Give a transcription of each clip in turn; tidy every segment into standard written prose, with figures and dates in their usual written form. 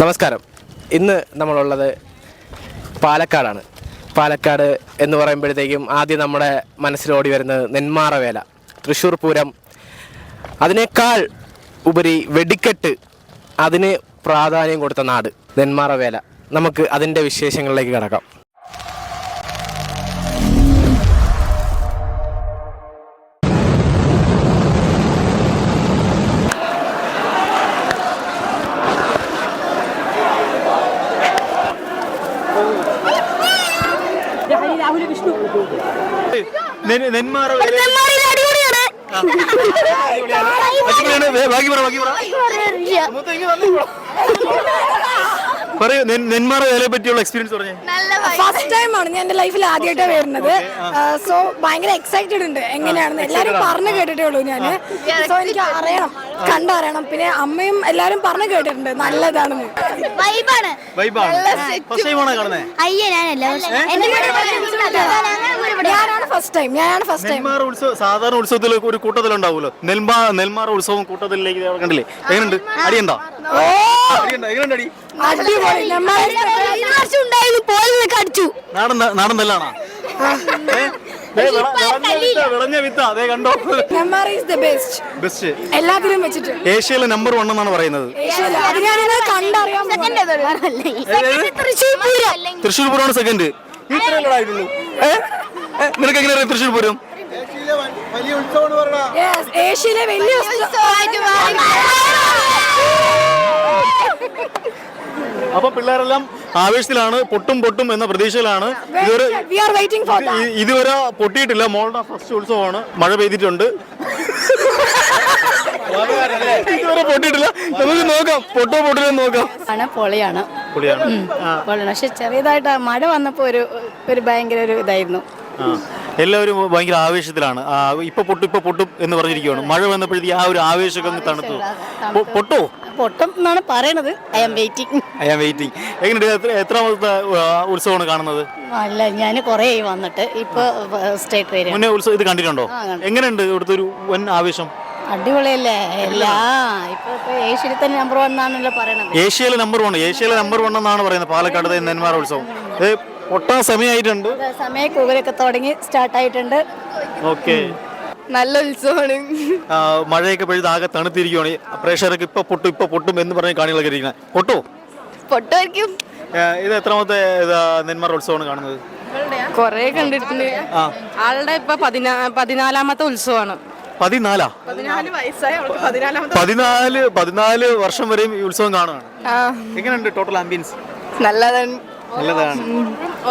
നമസ്കാരം. ഇന്ന് നമ്മളുള്ളത് പാലക്കാടാണ്. പാലക്കാട് എന്ന് പറയുമ്പോഴത്തേക്കും ആദ്യം നമ്മുടെ മനസ്സിലോടി വരുന്നത് നെന്മാറ വേല, തൃശ്ശൂർ പൂരം, അതിനേക്കാൾ ഉപരി വെടിക്കെട്ട്, അതിന് പ്രാധാന്യം കൊടുത്ത നാട് നെന്മാറ വേല. നമുക്ക് അതിൻ്റെ വിശേഷങ്ങളിലേക്ക് കടക്കാം. നെന്മാറ വേലയെ പറ്റിയുള്ള എക്സ്പീരിയൻസ് പറഞ്ഞു. ഫസ്റ്റ് ടൈം ആണ് ഞാൻ എന്റെ ലൈഫിൽ ആദ്യമായിട്ടാണ് വരുന്നത്. സോ ഭയങ്കര എക്സൈറ്റഡ് ഉണ്ട് എങ്ങനെയാണെന്ന്. എല്ലാരും പറഞ്ഞു കേട്ടിട്ടേ ഉള്ളൂ ഞാന്. സോ എനിക്ക് അറിയണം, കണ്ടറിയണം. പിന്നെ അമ്മയും എല്ലാരും പറഞ്ഞു കേട്ടിട്ടുണ്ട് നല്ലതാണെന്ന്. ഞാനാണ് ഫസ്റ്റ് ടൈം. സാധാരണ ഉത്സവത്തിൽ ഒരു കൂട്ടത്തിലുണ്ടാവുമല്ലോ, നെന്മാറ ഉത്സവം കൂട്ടത്തിലേക്ക് കണ്ടില്ലേ? എങ്ങനെയുണ്ട്? അടിയുണ്ടോ? എങ്ങനെയുണ്ട് അടി? നാടൻ നെല്ലാണോ? വിളഞ്ഞ വിത്ത അതേ കണ്ടോ? എല്ലാത്തിനും വെച്ചിട്ട് ഏഷ്യയിലെ നമ്പർ 1 എന്നാണ് പറയുന്നത്. തൃശ്ശൂർ പൂരമാണ് സെക്കൻഡ്. നിനക്ക് എങ്ങനെ അറിയാം തൃശ്ശൂർ പൂരം? ഏഷ്യയിലെ വലിയ അപ്പൊ പിള്ളേരെല്ലാം ആവേശത്തിലാണ്, പൊട്ടും എന്ന പ്രതീക്ഷയിലാണ്. ഇതുവരെ പൊട്ടിയിട്ടില്ല. മോളുടെ ഫസ്റ്റ് ഉത്സവമാണ്. മഴ പെയ്തിട്ടുണ്ട്, ഇതുവരെ പൊട്ടിയിട്ടില്ല. നമുക്ക് നോക്കാം, പൊട്ടില്ലെന്ന് നോക്കാം. പൊളിയാണ്. പക്ഷെ ചെറിയതായിട്ട് മഴ വന്നപ്പോ ഒരു ഭയങ്കര ഒരു ഇതായിരുന്നു. എല്ലാവരും ഭയങ്കര ആവേശത്തിലാണ്. ഇപ്പൊ പൊട്ടും എന്ന് പറഞ്ഞിരിക്കുകയാണ്. മഴ വന്നപ്പോഴത്തേക്ക് ആ ഒരു ആവേശമൊക്കെ തണുത്തു. പൊട്ടും എന്നാണ് പറയണത്. I am waiting. എങ്ങനെയുണ്ട്? എത്രാമത്തെ ഉത്സവമാണ് കാണുന്നത്? അല്ല, ഞാൻ കുറേ വന്നിട്ട് ഇപ്പൊ സ്റ്റേറ്റ് വരെ മുന്നേ ഉത്സവം ഇത് കണ്ടിട്ടുണ്ടോ? എങ്ങനെയുണ്ട് ഇവിടുത്തെ ഒരു വൻ ആവേശം? അടിപൊളിയല്ലേ? ഇപ്പൊ ഏഷ്യയിൽ തന്നെ നമ്പർ 1 എന്നാണല്ലോ പറയണത്. ഏഷ്യയിലെ നമ്പർ 1 എന്നാണ് പറയുന്നത് പാലക്കാട് നെന്മാറ ഉത്സവം. പൊട്ടാൻ സമയമായിട്ടുണ്ട്. സമയക്കൂകലൊക്കെ തുടങ്ങി സ്റ്റാർട്ട് ആയിട്ടുണ്ട്. ഓക്കെ, നല്ല ഉത്സവമാണ്. മഴയൊക്കെ പെയ്ത് ആകെ തണുത്തിരിക്കുകയാണ്. പ്രേക്ഷകർക്ക് ഇപ്പൊ പൊട്ടും എന്ന് പറഞ്ഞ് കാണികളൊക്കെ ഇരിക്കുന്നത്. പൊട്ടുമായിരിക്കും. ഇത് എത്രാമത്തെ നെന്മാറ ഉത്സവമാണ് കാണുന്നത്? കൊറേ കണ്ടിട്ടുണ്ട്. ആളുടെ ഇപ്പൊ 14ാമത്തെ ഉത്സവമാണ്. 14 വർഷം വരെയും ഈ ഉത്സവം കാണുകയാണ്. എങ്ങനെയുണ്ട് ടോട്ടൽ ആംബിയൻസ്? നല്ലതാണ്.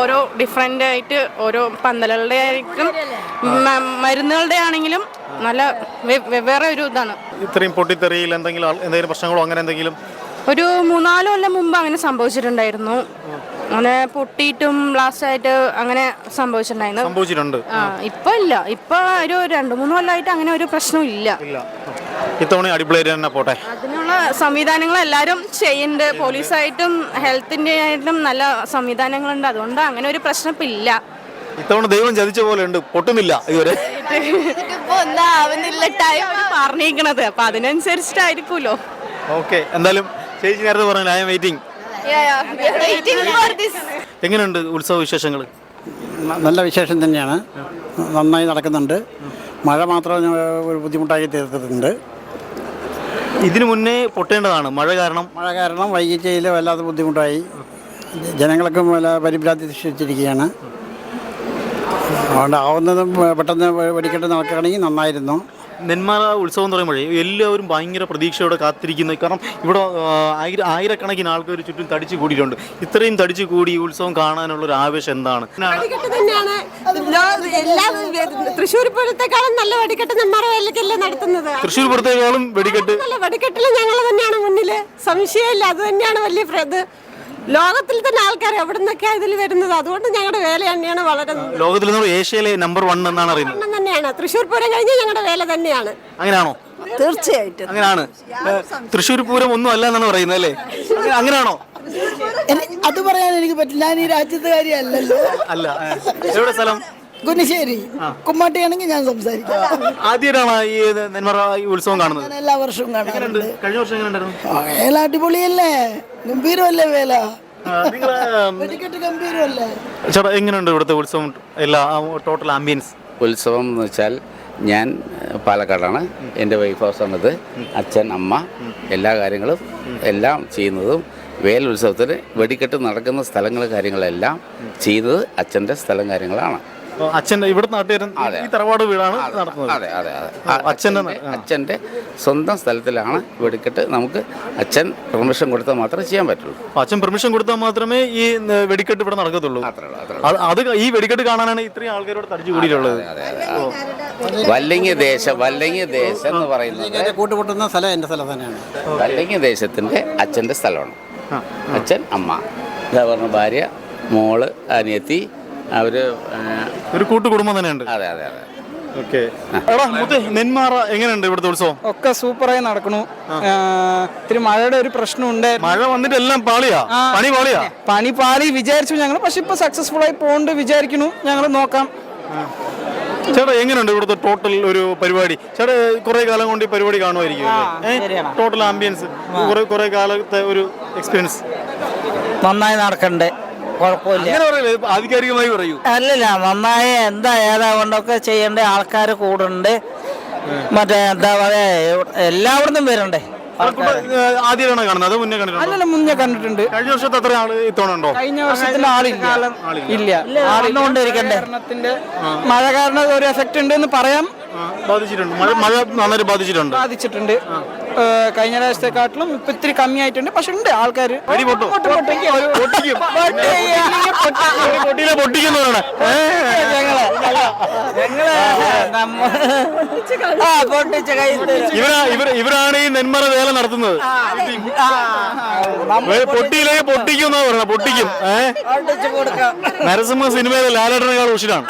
ഓരോ ഡിഫറെന്റ് ആയിട്ട് ഓരോ പന്തലുകളുടെ ആയിരിക്കും, മരുന്നുകളുടെ ആണെങ്കിലും നല്ല വേറെ ഒരു ഇതാണ്. ഇത്രയും പൊട്ടിത്തെറിയിൽ എന്തെങ്കിലും പ്രശ്നങ്ങളോ അങ്ങനെ എന്തെങ്കിലും? ഒരു 3-4 കൊല്ലം മുമ്പ് അങ്ങനെ സംഭവിച്ചിട്ടുണ്ടായിരുന്നു. അങ്ങനെ പൊട്ടിയിട്ടും ബ്ലാസ്റ്റ് ആയിട്ട് അങ്ങനെ സംഭവിച്ചിട്ടുണ്ട്. ഇപ്പൊ ഇല്ല. ഇപ്പൊ ഒരു 2-3 കൊല്ലമായിട്ട് അങ്ങനെ ഒരു പ്രശ്നവും ഇല്ല. ഇത്തവണ അടിപൊളിയായിട്ട് തന്നെ പോട്ടെ. അതിനുള്ള സംവിധാനങ്ങൾ എല്ലാവരും ചെയ്യുന്നുണ്ട്. പോലീസായിട്ടും ഹെൽത്തിന്റെ ആയിട്ടും നല്ല സംവിധാനങ്ങളുണ്ട്. അതുകൊണ്ട് അങ്ങനെ ഒരു പ്രശ്നം ഇപ്പൊ ഇല്ല. ഇത്തവണ ദൈവം ചതിച്ച പോലെ ഉണ്ട്, പൊട്ടുന്നില്ല ഇതുവരെ. പറഞ്ഞിരിക്കണത് അപ്പൊ അതിനനുസരിച്ചിട്ടായിരിക്കുമല്ലോ. ഓക്കെ, എന്തായാലും ചേച്ചി നേരത്തെ പറഞ്ഞു ഐ ആം വെയിറ്റിംഗ്. എങ്ങനെയുണ്ട് ഉത്സവ വിശേഷങ്ങൾ? നല്ല വിശേഷം തന്നെയാണ്. നന്നായി നടക്കുന്നുണ്ട്. മഴ മാത്രം ഒരു ബുദ്ധിമുട്ടായി തീർത്തിട്ടുണ്ട്. ഇതിനു മുന്നേ പൊട്ടേണ്ടതാണ്. മഴ കാരണം വൈകിച്ചയിൽ വല്ലാതെ ബുദ്ധിമുട്ടായി. ജനങ്ങളൊക്കെ പരിഭ്രാന്തി സൃഷ്ടിച്ചിരിക്കുകയാണ്. അതുകൊണ്ട് ആവുന്നതും പെട്ടെന്ന് വെടിക്കെട്ട് നടക്കുകയാണെങ്കിൽ നന്നായിരുന്നു. നെന്മാറ ഉത്സവം എന്ന് പറയുമ്പോഴേ എല്ലാവരും ഭയങ്കര പ്രതീക്ഷയോടെ കാത്തിരിക്കുന്നു. കാരണം ഇവിടെ ആയിരക്കണക്കിന് ആൾക്കാർ ചുറ്റും തടിച്ചു കൂടിയിട്ടുണ്ട്. ഇത്രയും തടിച്ചു കൂടി ഈ ഉത്സവം കാണാനുള്ളൊരു ആവേശം എന്താണ്? തൃശ്ശൂർ പൂരത്തെക്കാളും നല്ല വെടിക്കെട്ട് നെന്മാറ വേലയ്ക്കല്ലേ നടത്തുന്നത്. തൃശ്ശൂർ പൂരത്തെക്കാളും വെടിക്കെട്ടിൽ ഞങ്ങൾ തന്നെയാണ് മുന്നില്, സംശയമില്ല. അത് തന്നെയാണ് വലിയ ലോകത്തിൽ തന്നെ ആൾക്കാർ എവിടെ നിന്നൊക്കെയാണ് ഇതിൽ വരുന്നത്. അതുകൊണ്ട് ഞങ്ങളുടെ വേല തന്നെയാണ് വളരെ. ലോകത്തിൽ ഏഷ്യയിലെ നമ്പർ 1 എന്നാണ് അറിയുന്നത്. തന്നെയാണ് തൃശ്ശൂർ പൂരം കഴിഞ്ഞ് ഞങ്ങളുടെ വേല തന്നെയാണ്. അങ്ങനെയാണോ? തീർച്ചയായിട്ടും അങ്ങനെയാണ്. തൃശ്ശൂർ പൂരം ഒന്നും അല്ല എന്നാണ് പറയുന്നത് അല്ലേ? അങ്ങനെയാണോ? അത് പറയാൻ എനിക്ക് പറ്റില്ല. ഞാൻ ഈ രാജ്യത്തുകാരിയല്ലല്ലോ. അല്ല. എവിടെ സ്ഥലം? കുനിശ്ശേരി കുമ്മാട്ടിയാണെങ്കിൽ ഞാൻ സംസാരിക്കാം. ആദ്യമായിട്ടാണ് ഈ നെന്മാറ ഈ ഉത്സവം കാണുന്നത്? ഞാൻ എല്ലാ വർഷവും എങ്ങനെയുണ്ട്? കാണാറുണ്ട്. കഴിഞ്ഞ വർഷം എങ്ങനെ ഉണ്ടായിരുന്നു? വേല അടിപൊളിയല്ലേ, ഗംഭീരമല്ലേ വേല, നിങ്ങൾ വെടിക്കെട്ട് ഗംഭീരമല്ലേ. ചേട്ടാ എങ്ങനെയുണ്ട് ഇവിടുത്തെ ഉത്സവം? എല്ലാ ടോട്ടൽ ആംബിയൻസ് ഉത്സവം എന്ന് വെച്ചാൽ ഞാൻ പാലക്കാടാണ്, എൻ്റെ വൈഫ് ഹൗസാണിത്. അച്ഛൻ അമ്മ എല്ലാ കാര്യങ്ങളും എല്ലാം ചെയ്യുന്നതും വേലുത്സവത്തിന് വെടിക്കെട്ട് നടക്കുന്ന സ്ഥലങ്ങൾ കാര്യങ്ങളെല്ലാം ചെയ്യുന്നത് അച്ഛൻ്റെ സ്ഥലം കാര്യങ്ങളാണ്. അച്ഛൻ്റെ ഇവിടെ നാട്ടുകാരൻ ഈ തറവാട് വീടാണ് നടത്തുന്നത്. അതെ അതെ അതെ അച്ഛൻ്റെ സ്വന്തം സ്ഥലത്തിലാണ് വെടിക്കെട്ട്. നമുക്ക് അച്ഛൻ പെർമിഷൻ കൊടുത്താൽ മാത്രമേ ചെയ്യാൻ പറ്റുള്ളൂ. അച്ഛൻ പെർമിഷൻ കൊടുത്താൽ മാത്രമേ ഈ വെടിക്കെട്ട് ഇവിടെ നടക്കത്തുള്ളൂ. അത് ഈ വെടിക്കെട്ട് കാണാനാണ് ഇത്രയും ആൾക്കാരോട് തടിച്ചു കൂടിയിട്ടുള്ളത്. വല്ലങ്ങി ദേശം എന്ന് പറയുന്നത് കൂട്ടുപൊട്ടുന്ന സ്ഥലം എൻ്റെ സ്ഥലം തന്നെയാണ്. വല്ലങ്ങി ദേശത്തിൻ്റെ അച്ഛൻ്റെ സ്ഥലമാണ്. അച്ഛൻ അമ്മ പറഞ്ഞ ഭാര്യ മോള് അനിയത്തി അവര് ഒരു കൂട്ടുകുടുംബം തന്നെയുണ്ട്. അതെ അതെ അതെ. ഓക്കെ. എടാ മുത്തേ, നെന്മാറ എങ്ങനെയുണ്ട് ഇവിടുത്തെ ഉത്സവം? ഒക്കെ സൂപ്പറായി നടക്കണു. ഇത്തിരി മഴയുടെ ഒരു പ്രശ്നമുണ്ട്. മഴ വന്നിട്ട് എല്ലാം പാളിയാ, പണി പാളി വിചാരിച്ചു ഞങ്ങൾ, പക്ഷെ ഇപ്പൊ സക്സസ്ഫുൾ ആയി പോണ്ട് വിചാരിക്കുന്നു. ഞങ്ങൾ നോക്കാം. ചേട്ടാ എങ്ങനെയുണ്ട് ഇവിടുത്തെ ടോട്ടൽ ഒരു പരിപാടി? ചേട്ടാ കുറെ കാലം കൊണ്ട് ഈ പരിപാടി കാണുമായിരിക്കും. ടോട്ടൽ ആംബിയൻസ് കുറെ കാലത്തെ ഒരു എക്സ്പീരിയൻസ്. നന്നായി നടക്കണ്ടേ, കുഴപ്പമില്ല. ആധികാരികമായി പറയൂ. അല്ലല്ല, നന്നായി എന്താ ഏതാ കൊണ്ടൊക്കെ ചെയ്യേണ്ട ആൾക്കാർ കൂടുണ്ട്. മറ്റേ എന്താ പറയാ, എല്ലായിടത്തും വരണ്ടേ. ആദ്യമായിട്ടാണ് കാണുന്നത്? അത് മുന്നേ കണ്ടിട്ടുണ്ട്? അല്ലല്ല, മുന്നേ കണ്ടിട്ടുണ്ട്. കഴിഞ്ഞ വർഷത്തെ അത്ര ആള് ഇത്തവണ ഉണ്ടോ? കഴിഞ്ഞ വർഷത്തിന്റെ ഇല്ല. ആളിന്റെ മഴ കാരണം ഒരു എഫക്ട് ഉണ്ട് എന്ന് പറയാം. ബാധിച്ചിട്ടുണ്ട്, മഴ നന്നായിട്ട് ബാധിച്ചിട്ടുണ്ട്. കഴിഞ്ഞ പ്രാവശ്യത്തെക്കാട്ടിലും ഇപ്പൊ ഇത്തിരി കമ്മിയായിട്ടുണ്ട്. പക്ഷെ ഉണ്ട് ആൾക്കാർ. ഇവരാണ് ഈ നെന്മറ വേല നടത്തുന്നത്. പൊട്ടിയിലേക്ക് പൊട്ടിക്കുന്നാ പറയണ, പൊട്ടിക്കും. നരസിംഹ സിനിമയിലെ ലാലേട്ടനേക്കാൾ ഉഷിരാണ്.